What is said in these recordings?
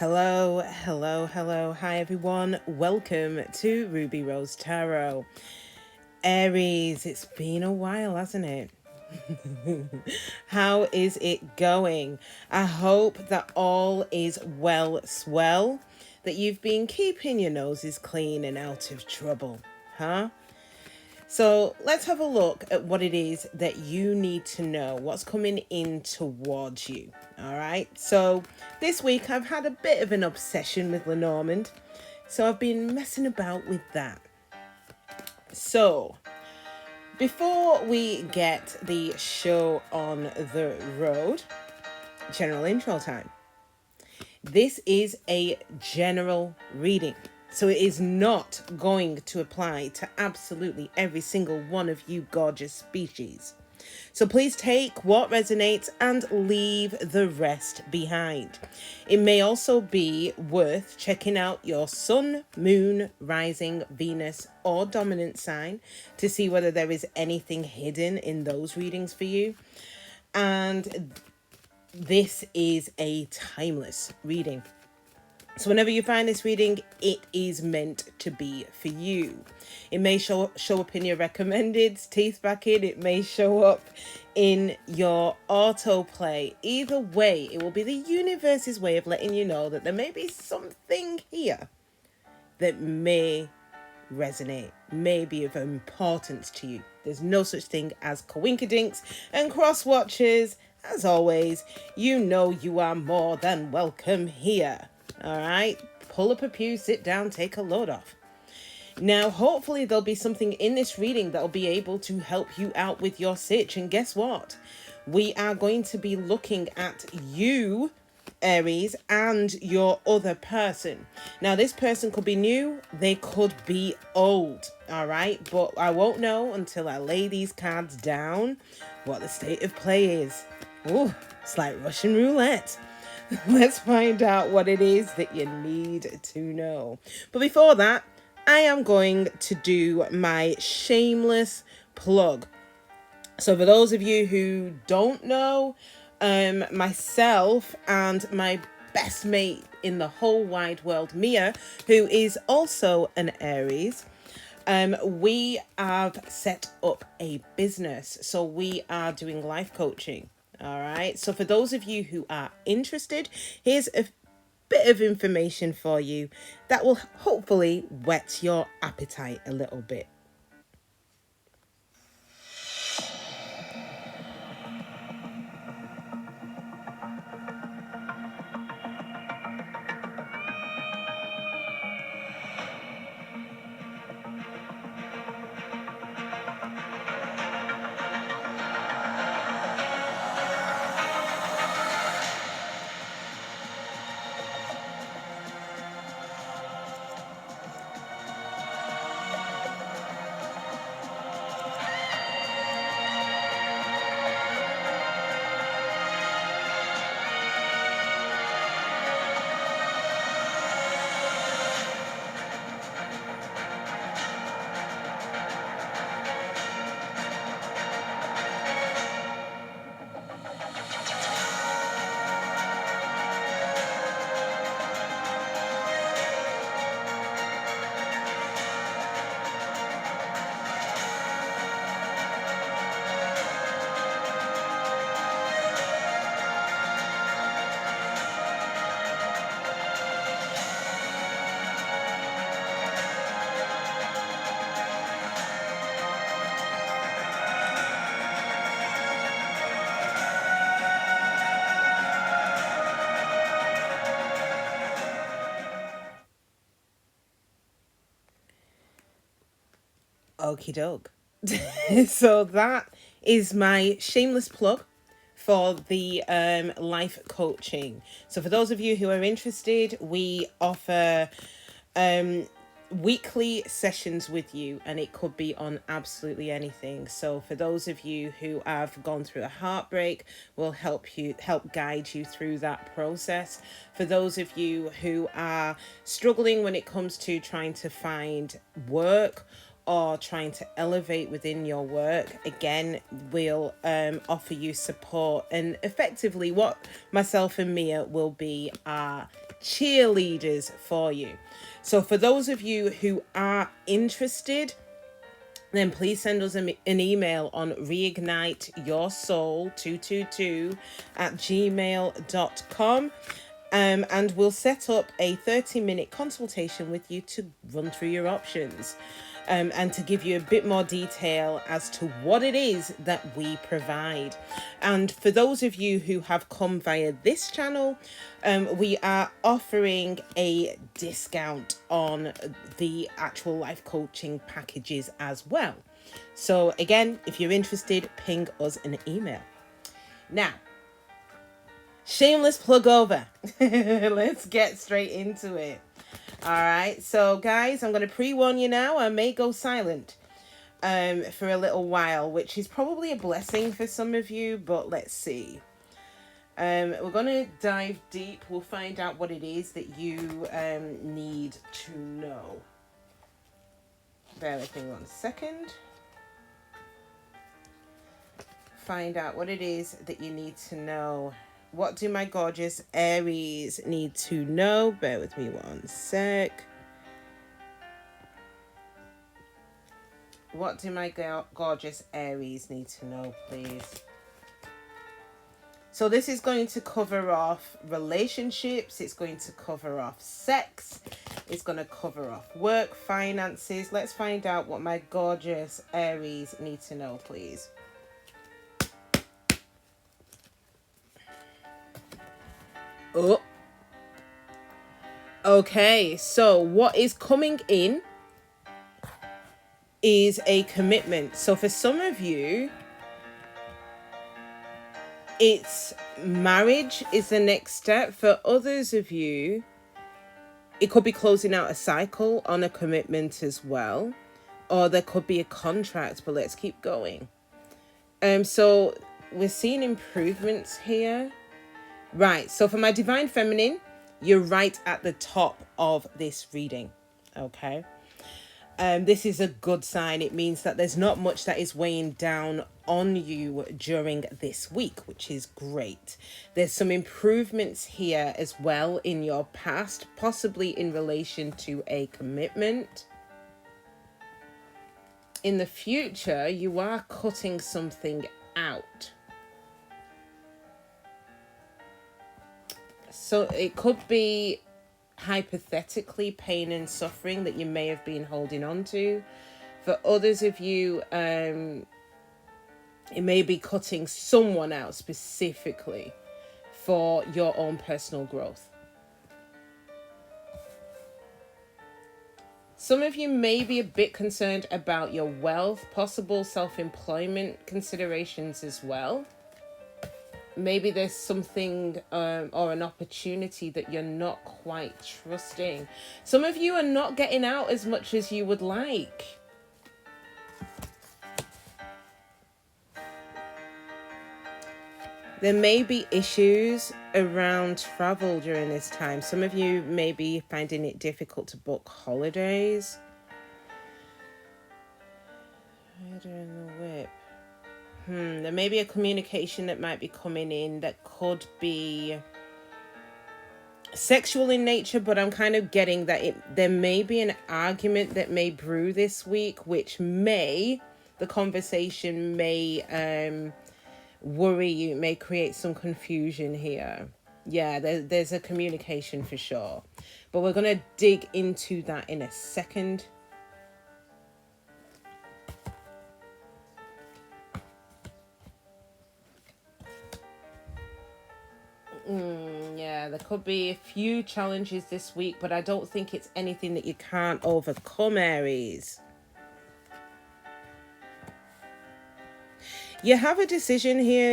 Hello, hello, hello. Hi, everyone. Welcome to Ruby Rose Tarot. Aries, it's been a while, hasn't it? How is it going? I hope that all is well, swell, that you've been keeping your noses clean and out of trouble, huh? So let's have a look at what it is that you need to know, what's coming in towards you. All right. So this week I've had a bit of an obsession with Lenormand. So I've been messing about with that. So before we get the show on the road, general intro time. This is a general reading. So it is not going to apply to absolutely every single one of you gorgeous species. So please take what resonates and leave the rest behind. It may also be worth checking out your sun, moon, rising, Venus, or dominant sign to see whether there is anything hidden in those readings for you. And this is a timeless reading. So whenever you find this reading, it is meant to be for you. It may show up in your recommended, teeth back in. It may show up in your autoplay. Either way, it will be the universe's way of letting you know that there may be something here that may resonate, may be of importance to you. There's no such thing as coinkydinks and cross watchers. As always, you know you are more than welcome here. All right, pull up a pew, sit down, take a load off. Now, hopefully there'll be something in this reading that'll be able to help you out with your sitch. And guess what? We are going to be looking at you, Aries, and your other person. Now, this person could be new, they could be old, all right? But I won't know until I lay these cards down what the state of play is. Ooh, it's like Russian roulette. Let's find out what it is that you need to know. But before that, I am going to do my shameless plug. So for those of you who don't know, myself and my best mate in the whole wide world, Mia, who is also an Aries, we have set up a business. So we are doing life coaching. All right. So for those of you who are interested, here's a bit of information for you that will hopefully whet your appetite a little bit. Okie doke. So that is my shameless plug for the life coaching. So for those of you who are interested, we offer weekly sessions with you, and it could be on absolutely anything. So for those of you who have gone through a heartbreak, we'll help guide you through that process. For those of you who are struggling when it comes to trying to find work or trying to elevate within your work, again, we'll offer you support. And effectively what myself and Mia will be are cheerleaders for you. So for those of you who are interested, then please send us an email on reigniteyoursoul222@gmail.com. And we'll set up a 30-minute consultation with you to run through your options, and to give you a bit more detail as to what it is that we provide. And for those of you who have come via this channel, we are offering a discount on the actual life coaching packages as well. So again, if you're interested, ping us an email. Now, shameless plug over. Let's get straight into it. All right, so guys, I'm going to pre-warn you now. I may go silent for a little while, which is probably a blessing for some of you, but let's see. We're going to dive deep. We'll find out what it is that you need to know. Bear with me 1 second. Find out what it is that you need to know. What do my gorgeous Aries need to know? Bear with me 1 sec. What do my gorgeous Aries need to know, please? So this is going to cover off relationships. It's going to cover off sex. It's going to cover off work, finances. Let's find out what my gorgeous Aries need to know, please. Oh, okay, so what is coming in is a commitment. So for some of you, it's marriage is the next step. For others of you, it could be closing out a cycle on a commitment as well, or there could be a contract, but let's keep going. So we're seeing improvements here. Right, so for my Divine Feminine, you're right at the top of this reading, okay? This is a good sign. It means that there's not much that is weighing down on you during this week, which is great. There's some improvements here as well in your past, possibly in relation to a commitment. In the future, you are cutting something out. So it could be hypothetically pain and suffering that you may have been holding on to. For others of you, it may be cutting someone out specifically for your own personal growth. Some of you may be a bit concerned about your wealth, possible self-employment considerations as well. Maybe there's something or an opportunity that you're not quite trusting. Some of you are not getting out as much as you would like. There may be issues around travel during this time. Some of you may be finding it difficult to book holidays. Rider in the whip. There may be a communication that might be coming in that could be sexual in nature, but I'm kind of getting that there may be an argument that may brew this week, which the conversation may worry you, may create some confusion here. Yeah, there's a communication for sure, but we're going to dig into that in a second. Yeah, there could be a few challenges this week, but I don't think it's anything that you can't overcome, Aries. You have a decision here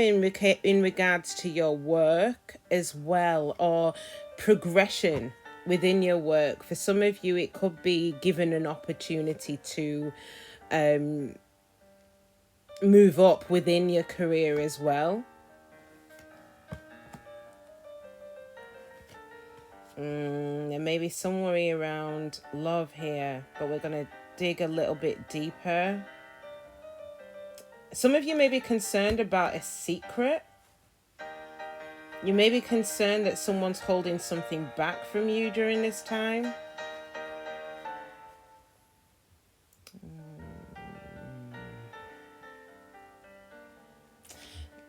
in regards to your work as well, or progression within your work. For some of you, it could be given an opportunity to move up within your career as well. There may be some worry around love here, but we're going to dig a little bit deeper. Some of you may be concerned about a secret. You may be concerned that someone's holding something back from you during this time.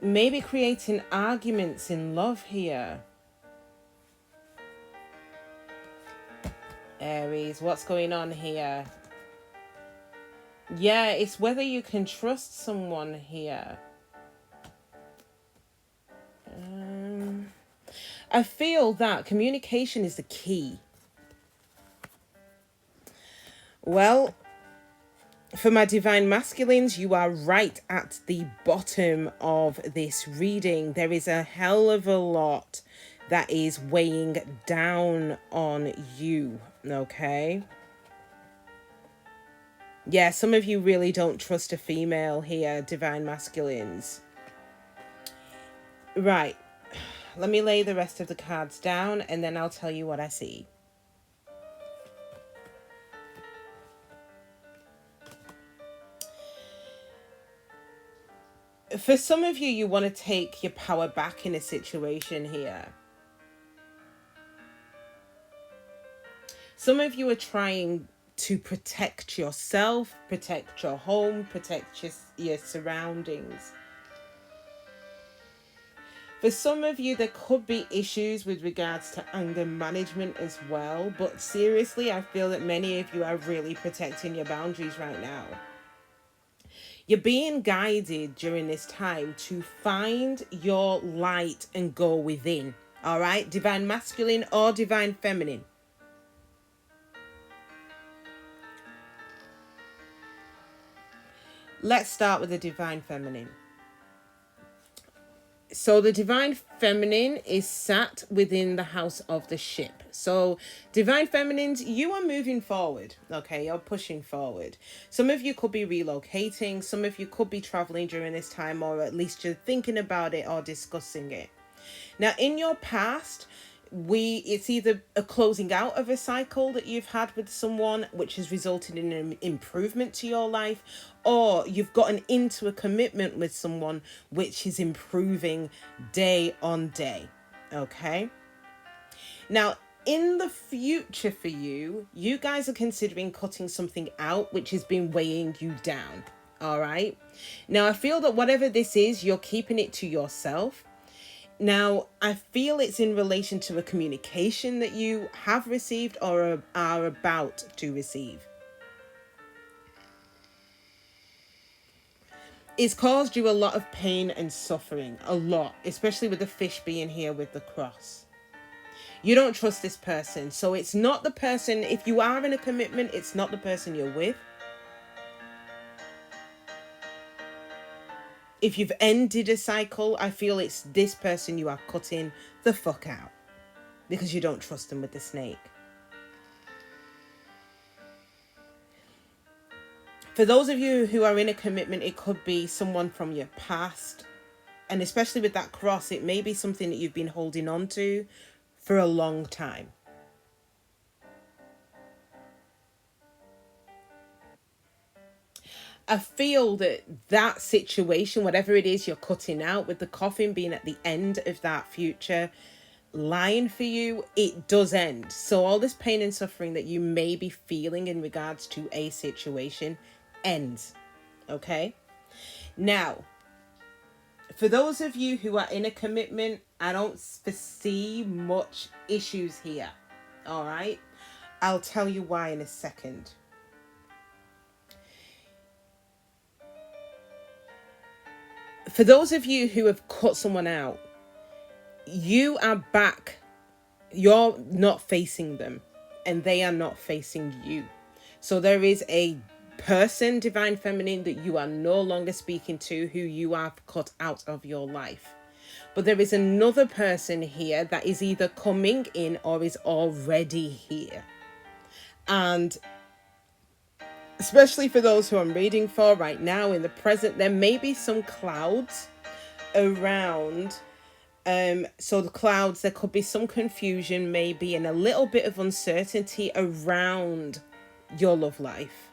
Maybe creating arguments in love here. Aries, what's going on here? Yeah, it's whether you can trust someone here. I feel that communication is the key. Well, for my divine masculines, you are right at the bottom of this reading. There is a hell of a lot that is weighing down on you, okay? Yeah, some of you really don't trust a female here, divine masculines. Right. Let me lay the rest of the cards down and then I'll tell you what I see. For some of you, you want to take your power back in a situation here. Some of you are trying to protect yourself, protect your home, protect your surroundings. For some of you, there could be issues with regards to anger management as well. But seriously, I feel that many of you are really protecting your boundaries right now. You're being guided during this time to find your light and go within. All right? Divine masculine or divine feminine. Let's start with the divine feminine. So the divine feminine is sat within the house of the ship. So divine feminines, you are moving forward. Okay, you're pushing forward. Some of you could be relocating. Some of you could be traveling during this time, or at least you're thinking about it or discussing it. Now, in your past, it's either a closing out of a cycle that you've had with someone, which has resulted in an improvement to your life, or you've gotten into a commitment with someone which is improving day on day. Okay. Now, in the future for you, you guys are considering cutting something out which has been weighing you down. All right. Now, I feel that whatever this is, you're keeping it to yourself. Now, I feel it's in relation to a communication that you have received or are about to receive. It's caused you a lot of pain and suffering, a lot, especially with the fish being here with the cross. You don't trust this person, so it's not the person, if you are in a commitment, it's not the person you're with. If you've ended a cycle, I feel it's this person you are cutting the fuck out because you don't trust them with the snake. For those of you who are in a commitment, it could be someone from your past. And especially with that cross, it may be something that you've been holding on to for a long time. I feel that situation, whatever it is you're cutting out, with the coffin being at the end of that future line for you, it does end. So all this pain and suffering that you may be feeling in regards to a situation ends. Okay? Now, for those of you who are in a commitment, I don't foresee much issues here. All right? I'll tell you why in a second. For those of you who have cut someone out, you are back. You're not facing them and they are not facing you. So there is a person, divine feminine, that you are no longer speaking to, who you have cut out of your life. But there is another person here that is either coming in or is already here. And especially for those who I'm reading for right now in the present, there may be some clouds around. So the clouds, there could be some confusion maybe and a little bit of uncertainty around your love life.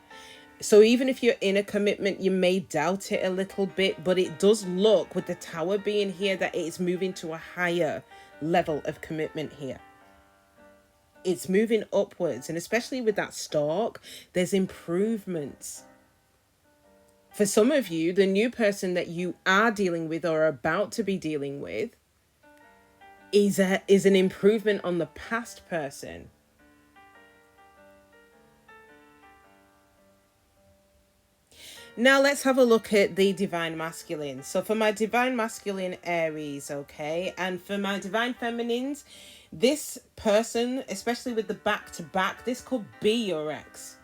So even if you're in a commitment, you may doubt it a little bit, but it does look, with the Tower being here, that it's moving to a higher level of commitment here. It's moving upwards, and especially with that Stork, there's improvements. For some of you, the new person that you are dealing with or are about to be dealing with is an improvement on the past person. Now let's have a look at the Divine Masculine. So for my Divine Masculine Aries, okay, and for my Divine Feminines, this person, especially with the back-to-back, this could be your ex.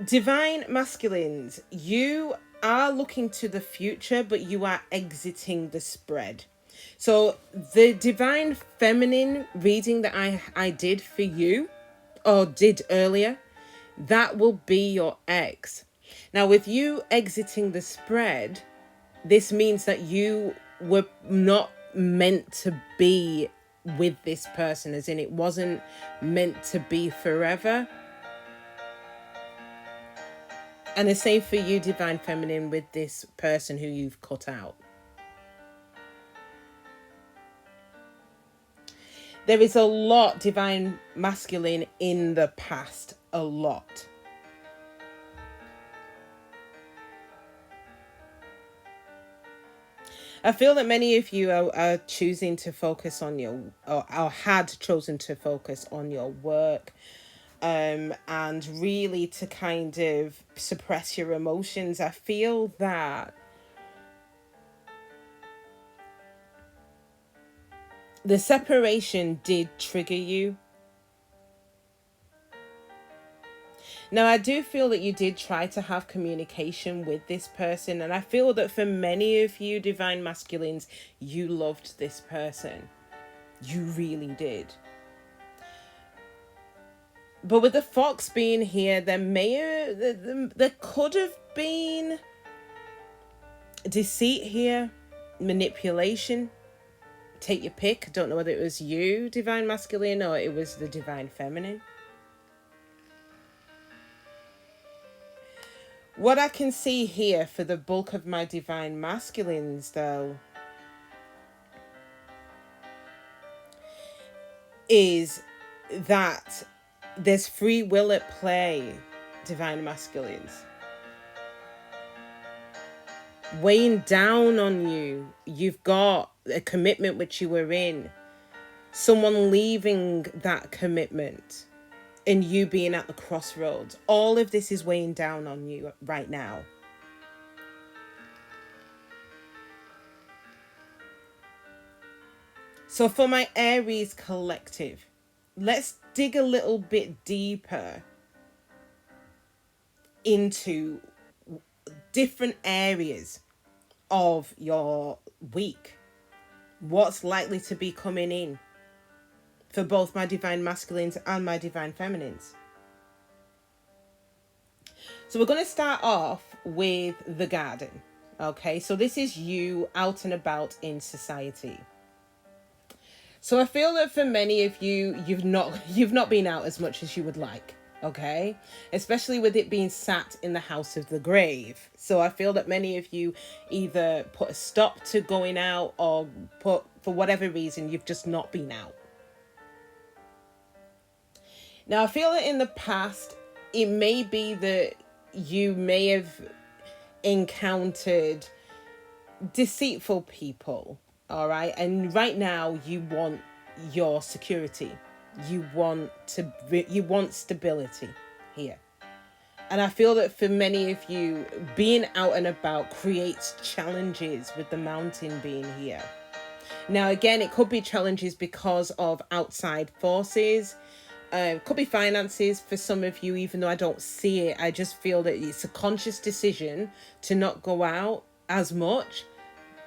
Divine Masculines, you are looking to the future, but you are exiting the spread. So the Divine Feminine reading that I did for you, or did earlier, that will be your ex. Now, with you exiting the spread, this means that you were not meant to be with this person, as in it wasn't meant to be forever. And the same for you, Divine Feminine, with this person who you've cut out. There is a lot, Divine Masculine, in the past. A lot. I feel that many of you are choosing to focus on your, or had chosen to focus on your work, and really to kind of suppress your emotions. I feel that the separation did trigger you. Now, I do feel that you did try to have communication with this person, and I feel that for many of you, Divine Masculines, you loved this person. You really did. But with the Fox being here, there could have been deceit here, manipulation. Take your pick. I don't know whether it was you, Divine Masculine, or it was the Divine Feminine. What I can see here for the bulk of my Divine Masculines, though, is that there's free will at play, Divine Masculines. Weighing down on you. You've got a commitment which you were in. Someone leaving that commitment and you being at the crossroads. All of this is weighing down on you right now. So for my Aries collective, let's dig a little bit deeper into different areas of your week. What's likely to be coming in for both my Divine Masculines and my Divine Feminines. So we're going to start off with the garden. Okay, so this is you out and about in society. So I feel that for many of you, you've not been out as much as you would like. Okay, especially with it being sat in the house of the grave. So I feel that many of you either put a stop to going out, or for whatever reason, you've just not been out. Now, I feel that in the past, it may be that you may have encountered deceitful people, all right? And right now, you want your security. You want stability here. And I feel that for many of you, being out and about creates challenges with the mountain being here. Now, again, it could be challenges because of outside forces. Could be finances for some of you, even though I don't see it. I just feel that it's a conscious decision to not go out as much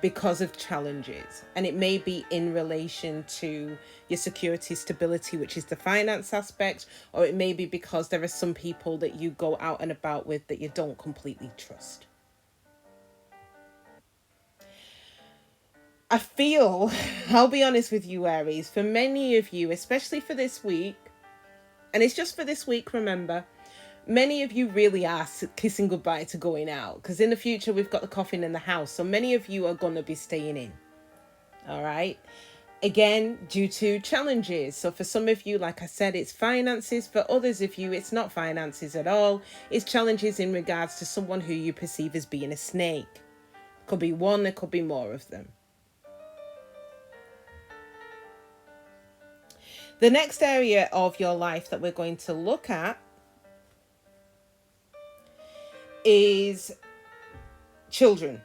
because of challenges. And it may be in relation to your security, stability, which is the finance aspect, or it may be because there are some people that you go out and about with that you don't completely trust. I feel, I'll be honest with you, Aries, for many of you, especially for this week, and it's just for this week, remember, many of you really are kissing goodbye to going out, because in the future we've got the coffin in the house, so many of you are going to be staying in. All right. Again, due to challenges. So for some of you, like I said, it's finances. For others of you, it's not finances at all. It's challenges in regards to someone who you perceive as being a snake. Could be one, there could be more of them. The next area of your life that we're going to look at is children.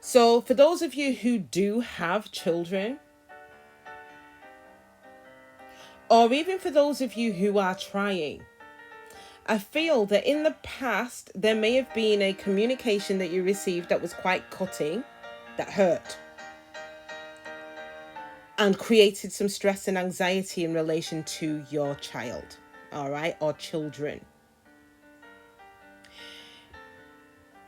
So for those of you who do have children, or even for those of you who are trying, I feel that in the past, there may have been a communication that you received that was quite cutting, that hurt, and created some stress and anxiety in relation to your child, all right, or children.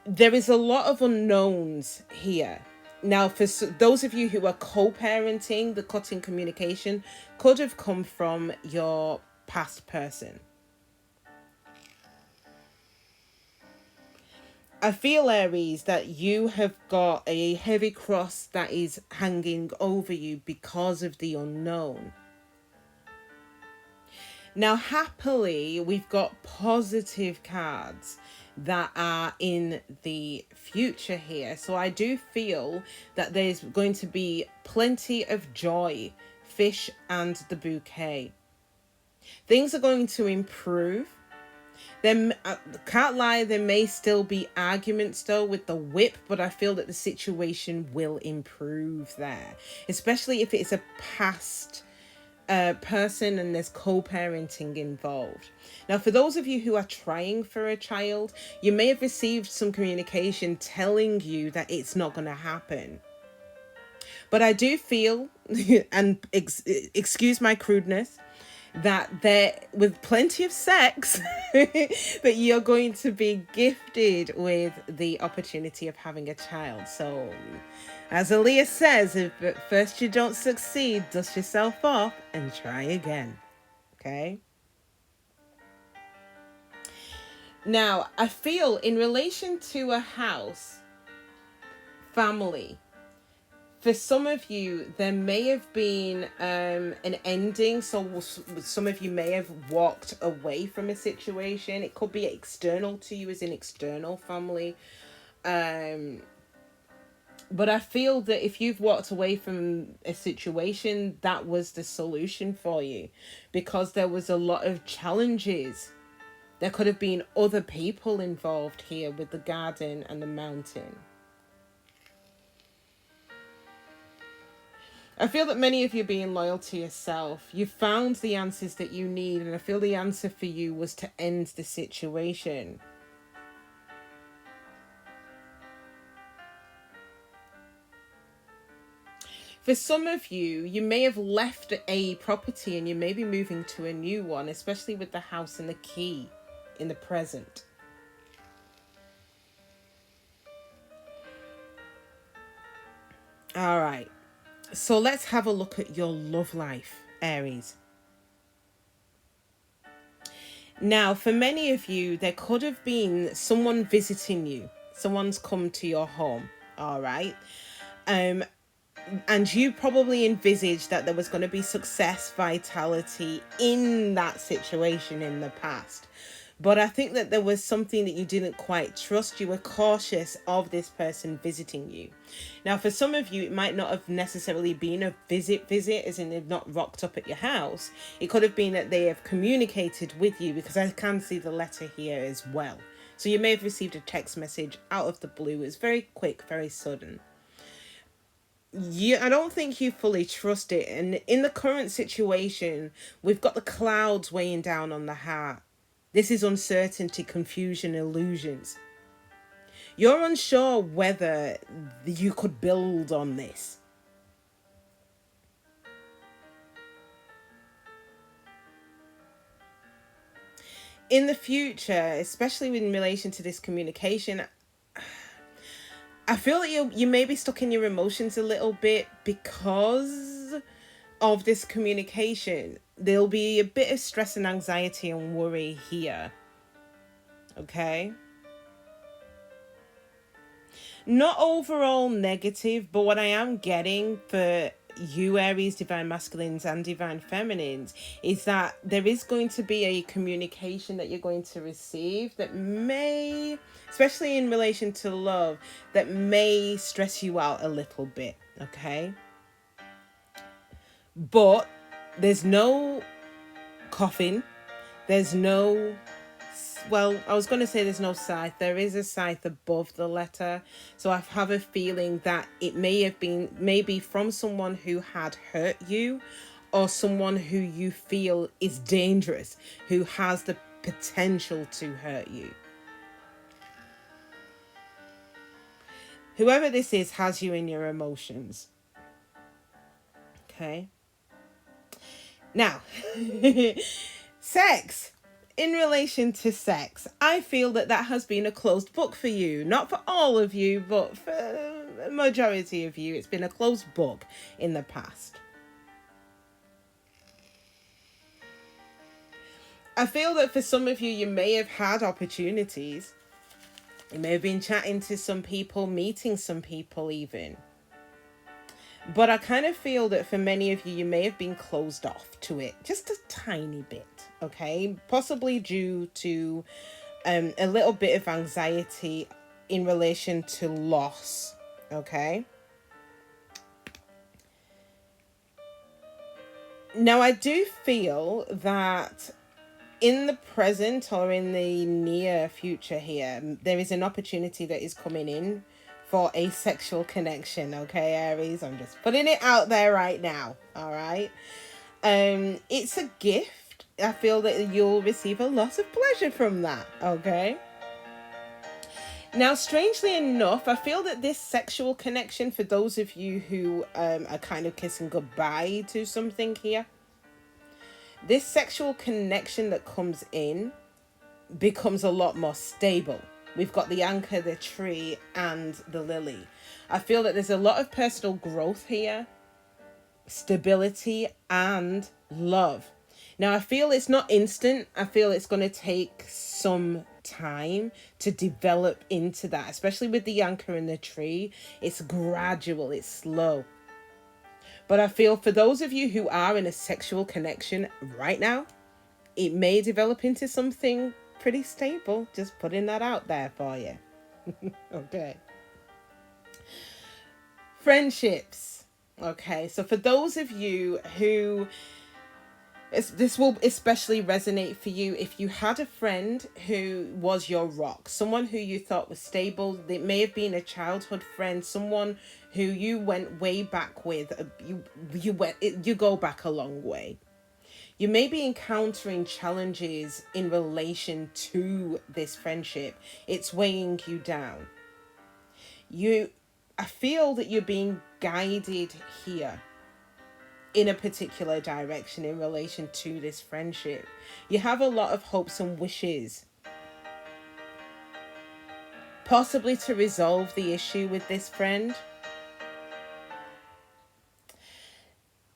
There is a lot of unknowns here. Now, for those of you who are co-parenting, the cutting communication could have come from your past person. I feel, Aries, that you have got a heavy cross that is hanging over you because of the unknown. Now, happily, we've got positive cards that are in the future here. So I do feel that there's going to be plenty of joy, fish and the bouquet. Things are going to improve. Then, can't lie, there may still be arguments though with the whip, but I feel that the situation will improve there, especially if it's a past person and there's co-parenting involved. Now, for those of you who are trying for a child, you may have received some communication telling you that it's not going to happen. But I do feel, and excuse my crudeness, that there, with plenty of sex, that you're going to be gifted with the opportunity of having a child. So, as Elias says, if at first you don't succeed, dust yourself off and try again. Okay? Now, I feel in relation to a house, family, for some of you, there may have been an ending. So some of you may have walked away from a situation. It could be external to you, as in external family. But I feel that if you've walked away from a situation, that was the solution for you, because there was a lot of challenges. There could have been other people involved here with the garden and the mountain. I feel that many of you being loyal to yourself, you found the answers that you need, and I feel the answer for you was to end the situation. For some of you, you may have left a property and you may be moving to a new one, especially with the house and the key in the present. All right. So let's have a look at your love life, Aries. Now, for many of you, there could have been someone visiting you. Someone's come to your home, all right? And you probably envisaged that there was going to be success, vitality in that situation in the past. But I think that there was something that you didn't quite trust. You were cautious of this person visiting you. Now, for some of you, it might not have necessarily been a visit, as in they've not rocked up at your house. It could have been that they have communicated with you, because I can see the letter here as well. So you may have received a text message out of the blue. It's very quick, very sudden. I don't think you fully trust it. And in the current situation, we've got the clouds weighing down on the heart. This is uncertainty, confusion, illusions. You're unsure whether you could build on this. In the future, especially in relation to this communication, I feel that you may be stuck in your emotions a little bit because of this communication. There'll be a bit of stress and anxiety and worry here. Okay? Not overall negative, but what I am getting for you, Aries, divine masculines and divine feminines, is that there is going to be a communication that you're going to receive that may, especially in relation to love, that may stress you out a little bit. Okay? But there's no coffin. There's no, well, I was going to say there's no scythe. There is a scythe above the letter. So I have a feeling that it may have been maybe from someone who had hurt you, or someone who you feel is dangerous, who has the potential to hurt you. Whoever this is has you in your emotions. Okay? Now, sex. In relation to sex, I feel that has been a closed book for you. Not for all of you, but for a majority of you. It's been a closed book in the past. I feel that for some of you, you may have had opportunities. You may have been chatting to some people, meeting some people even. But I kind of feel that for many of you, you may have been closed off to it just a tiny bit, okay? Possibly due to a little bit of anxiety in relation to loss, okay? Now, I do feel that in the present or in the near future here, there is an opportunity that is coming in for a sexual connection, okay, Aries? I'm just putting it out there right now, all right? It's a gift. I feel that you'll receive a lot of pleasure from that, okay? Now, strangely enough, I feel that this sexual connection, for those of you who are kind of kissing goodbye to something here, this sexual connection that comes in becomes a lot more stable. We've got the anchor, the tree, and the lily. I feel that there's a lot of personal growth here, stability, and love. Now, I feel it's not instant. I feel it's going to take some time to develop into that, especially with the anchor and the tree. It's gradual, it's slow. But I feel for those of you who are in a sexual connection right now, it may develop into something pretty stable. Just putting that out there for you. Okay. Friendships. Okay, so for those of you who, this will especially resonate for you if you had a friend who was your rock, someone who you thought was stable. It may have been a childhood friend, someone who you went way back with. You go back a long way. You may be encountering challenges in relation to this friendship. It's weighing you down. I feel that you're being guided here in a particular direction in relation to this friendship. You have a lot of hopes and wishes, possibly to resolve the issue with this friend.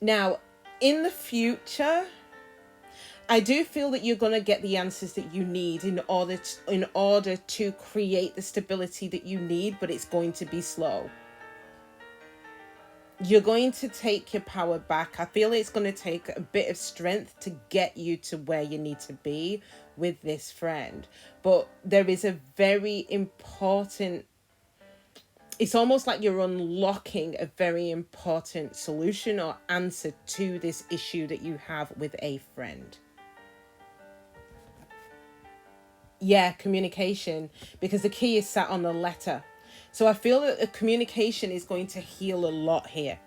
Now, in the future, I do feel that you're going to get the answers that you need in order to create the stability that you need, but it's going to be slow. You're going to take your power back. I feel it's going to take a bit of strength to get you to where you need to be with this friend. But there is a very important, it's almost like you're unlocking a very important solution or answer to this issue that you have with a friend. Yeah, communication, because the key is sat on the letter. So I feel that the communication is going to heal a lot here.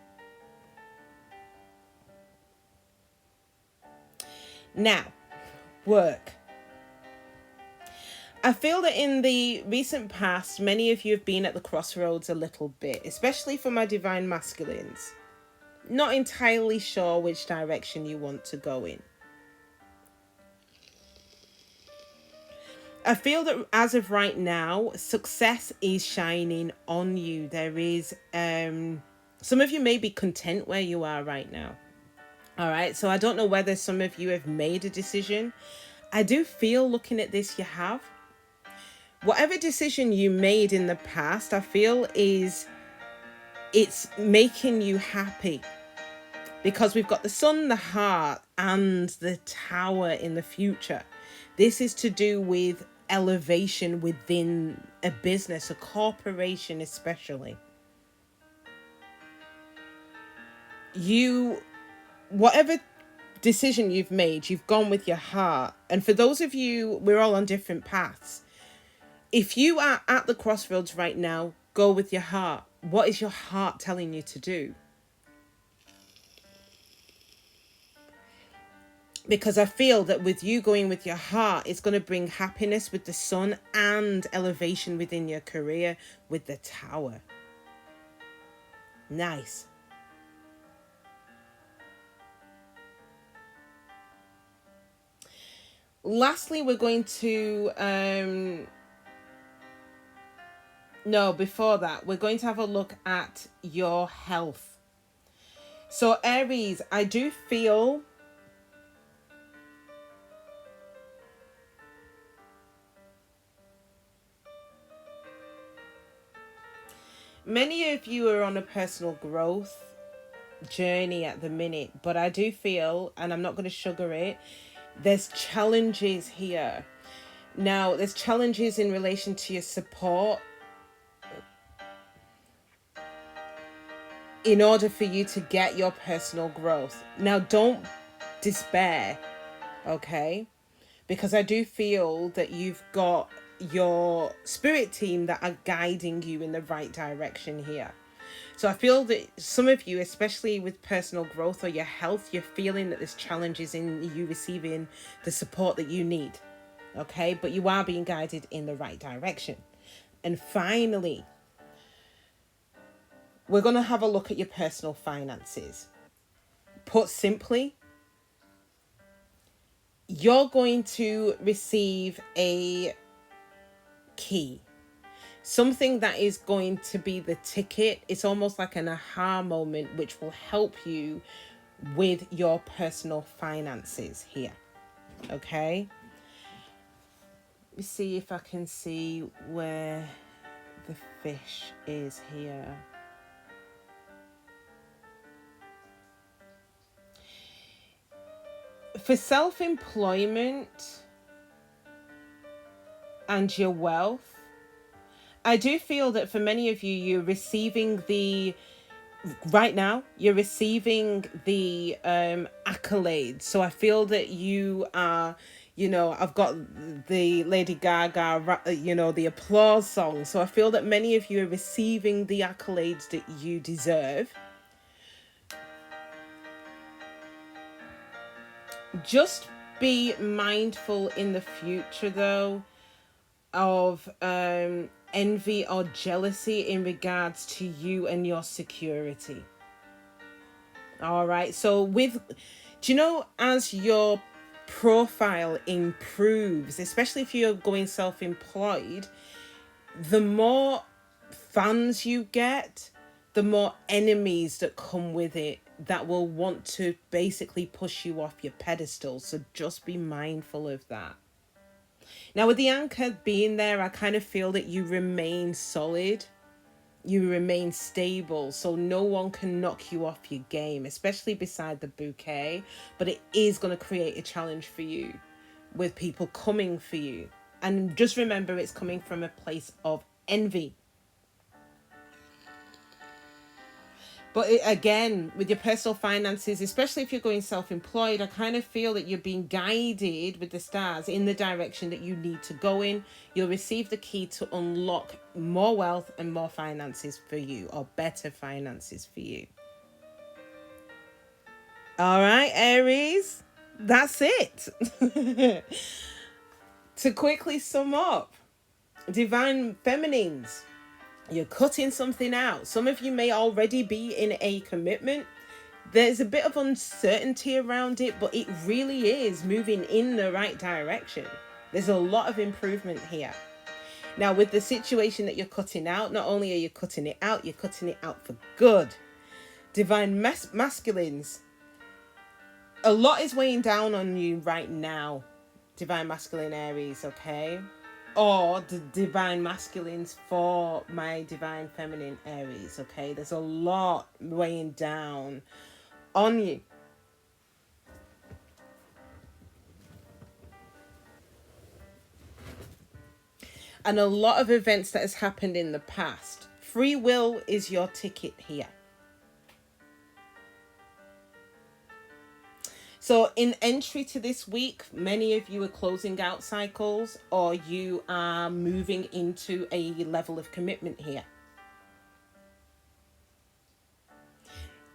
Now, work. I feel that in the recent past, many of you have been at the crossroads a little bit, especially for my divine masculines. Not entirely sure which direction you want to go in. I feel that as of right now, success is shining on you. There is, some of you may be content where you are right now. All right. So I don't know whether some of you have made a decision. I do feel looking at this, you have. Whatever decision you made in the past, I feel it's making you happy. Because we've got the sun, the heart, and the tower in the future. This is to do with elevation within a business, a corporation especially. Whatever decision you've made, you've gone with your heart. And for those of you, we're all on different paths. If you are at the crossroads right now, go with your heart. What is your heart telling you to do? Because I feel that with you going with your heart, it's going to bring happiness with the sun and elevation within your career with the tower. Nice. Lastly, we're going to... No, before that, we're going to have a look at your health. So Aries, I do feel... Many of you are on a personal growth journey at the minute, but I do feel, and I'm not going to sugar it, there's challenges here. Now, there's challenges in relation to your support in order for you to get your personal growth. Now, don't despair, okay? Because I do feel that you've got your spirit team that are guiding you in the right direction here. So I feel that some of you, especially with personal growth or your health, you're feeling that there's challenges in you receiving the support that you need. Okay, but you are being guided in the right direction. And finally, we're going to have a look at your personal finances. Put simply, you're going to receive a key, something that is going to be the ticket. It's almost like an aha moment, which will help you with your personal finances here. Okay, let me see if I can see where the fish is here. For self-employment and your wealth, I do feel that for many of you, you're receiving right now, you're receiving the accolades. So I feel that you are, I've got the Lady Gaga, the applause song. So I feel that many of you are receiving the accolades that you deserve. Just be mindful in the future, though, of envy or jealousy in regards to you and your security. All right. So as your profile improves, especially if you're going self-employed, the more fans you get, the more enemies that come with it that will want to basically push you off your pedestal. So just be mindful of that. Now, with the anchor being there, I kind of feel that you remain solid. You remain stable. So no one can knock you off your game, especially beside the bouquet. But it is going to create a challenge for you with people coming for you. And just remember, it's coming from a place of envy. But again, with your personal finances, especially if you're going self-employed, I kind of feel that you're being guided with the stars in the direction that you need to go in. You'll receive the key to unlock more wealth and more finances for you, or better finances for you. All right, Aries, that's it. To quickly sum up, Divine Feminines, you're cutting something out. Some of you may already be in a commitment. There's a bit of uncertainty around it, but it really is moving in the right direction. There's a lot of improvement here. Now, with the situation that you're cutting out, not only are you cutting it out, you're cutting it out for good. Divine masculines, a lot is weighing down on you right now, divine masculine Aries, okay? Or the divine masculines for my divine feminine Aries, okay? There's a lot weighing down on you. And a lot of events that has happened in the past. Free will is your ticket here. So in entry to this week, many of you are closing out cycles, or you are moving into a level of commitment here.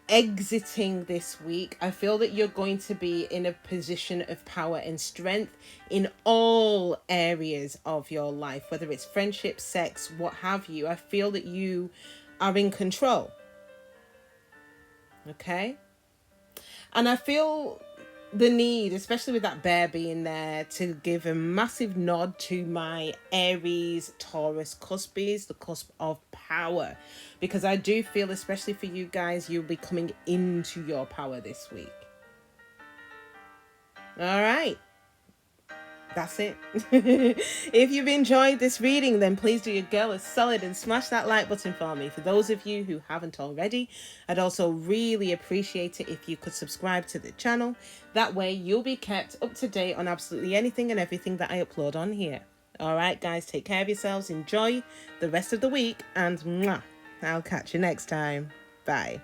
Exiting this week, I feel that you're going to be in a position of power and strength in all areas of your life, whether it's friendship, sex, what have you. I feel that you are in control. Okay? And I feel the need, especially with that bear being there, to give a massive nod to my Aries, Taurus cuspies, the cusp of power. Because I do feel, especially for you guys, you'll be coming into your power this week. All right. That's it. If you've enjoyed this reading, then please do your girl a solid and smash that like button for me. For those of you who haven't already, I'd also really appreciate it if you could subscribe to the channel. That way you'll be kept up to date on absolutely anything and everything that I upload on here. All right, guys, take care of yourselves. Enjoy the rest of the week, and mwah, I'll catch you next time. Bye.